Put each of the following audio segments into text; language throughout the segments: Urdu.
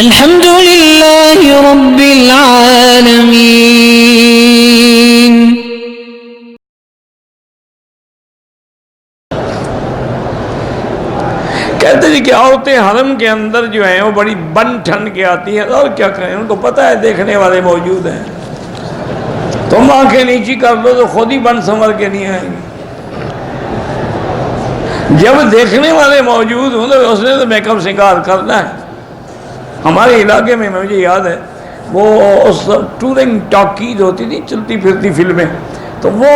الحمد لله رب العالمين. کہتے ہیں کہ عورتیں حرم کے اندر جو ہیں وہ بڑی بن ٹھن کے آتی ہیں، اور کیا کریں، ان کو پتہ ہے دیکھنے والے موجود ہیں، تم آنکھیں نیچی کر لو تو خود ہی بن سنور کے نہیں آئیں گی۔ جب دیکھنے والے موجود ہوں تو اس نے تو میک اپ سنگار کرنا ہے۔ ہمارے علاقے میں مجھے یاد ہے وہ اس ٹورنگ ٹاکیز ہوتی تھی، چلتی پھرتی فلمیں، تو وہ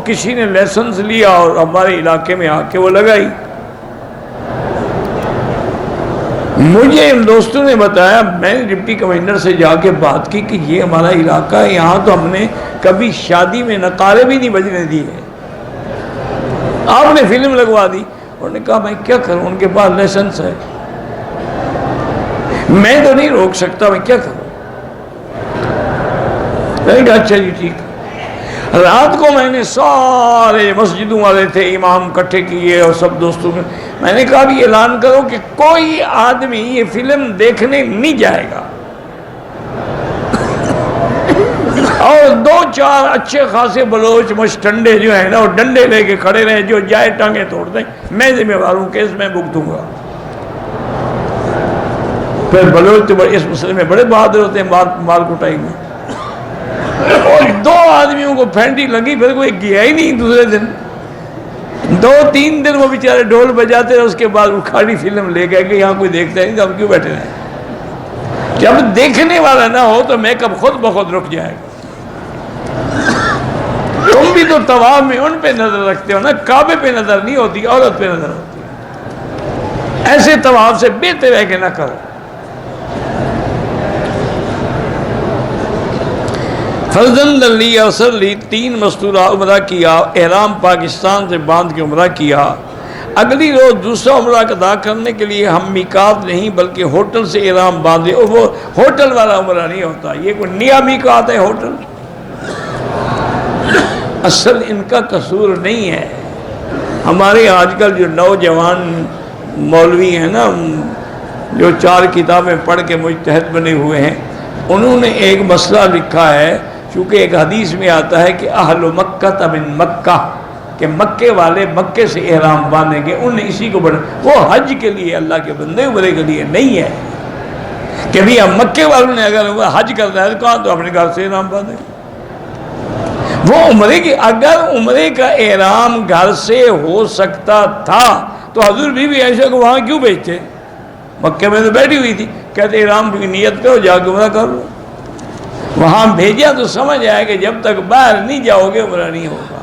کسی نے لیسنس لیا اور ہمارے علاقے میں آ کے وہ لگائی۔ مجھے ان دوستوں نے بتایا، میں نے ڈپٹی کمشنر سے جا کے بات کی کہ یہ ہمارا علاقہ ہے، یہاں تو ہم نے کبھی شادی میں نقارے بھی نہیں بجنے دیے، آپ نے فلم لگوا دی۔ انہوں نے کہا میں کیا کروں، ان کے پاس لائسنس ہے، میں تو نہیں روک سکتا، میں کیا کروں۔ میں نے کہا اچھا جی ٹھیک۔ رات کو میں نے سارے مسجدوں والے تھے، امام اکٹھے کیے اور سب دوستوں میں نے کہا بھی اعلان کرو کہ کوئی آدمی یہ فلم دیکھنے نہیں جائے گا، اور دو چار اچھے خاصے بلوچ مشٹنڈے جو ہیں نا وہ ڈنڈے لے کے کھڑے رہے، جو جائے ٹانگیں توڑ دیں، میں ذمہ دار ہوں، کیس میں بھگتوں گا۔ پھر بلوچ تو اس مسئلے میں بڑے بہادر ہوتے ہیں، مار کٹائی میں، اور دو آدمیوں کو پھینٹی لگی، پھر کوئی گیا ہی نہیں۔ دوسرے دن 2-3 دن وہ بیچارے ڈھول بجاتے رہے، اس کے بعد اکھاڑی فلم لے گئے کہ یہاں کوئی دیکھتا نہیں تو ہم کیوں بیٹھے رہے۔ جب دیکھنے والا نہ ہو تو میک اپ خود بخود رک جائے گا۔ تم بھی تو طواف میں ان پہ نظر رکھتے ہو نا، کعبے پہ نظر نہیں ہوتی، عورت پہ نظر ہوتی ہے۔ ایسے طواف سے بہتر ہے کہ نہ کرو۔ فرزند لی اثر لی 3 مستورہ عمرہ کیا، احرام پاکستان سے باندھ کے عمرہ کیا۔ اگلی روز دوسرا عمرہ ادا کرنے کے لیے ہم میقات نہیں بلکہ ہوٹل سے احرام باندھے، اور وہ ہوٹل والا عمرہ نہیں ہوتا، یہ کوئی نیا میقات ہے ہوٹل۔ اصل ان کا قصور نہیں ہے، ہمارے آج کل جو نوجوان مولوی ہیں نا، جو 4 کتابیں پڑھ کے مجتہد بنے ہوئے ہیں، انہوں نے ایک مسئلہ لکھا ہے، چونکہ ایک حدیث میں آتا ہے کہ اہل مکہ من مکہ، کہ مکے والے مکے سے احرام باندھیں گے، انہوں نے اسی کو بڑھا، وہ حج کے لیے اللہ کے بندے عمرے کے لیے نہیں ہے کہ بھی ہم مکے والوں نے اگر حج کرنا ہے تو کہاں، تو اپنے گھر سے احرام باندھیں۔ وہ عمرے کی، اگر عمرے کا احرام گھر سے ہو سکتا تھا تو حضور بی بی عائشہ کو وہاں کیوں بھیجتے؟ مکے میں تو بیٹھی ہوئی تھی، کہتے احرام کی نیت کرو، جا کے عمرہ کر لو۔ وہاں بھیجا تو سمجھ آیا کہ جب تک باہر نہیں جاؤ گے عمرہ نہیں ہوگا۔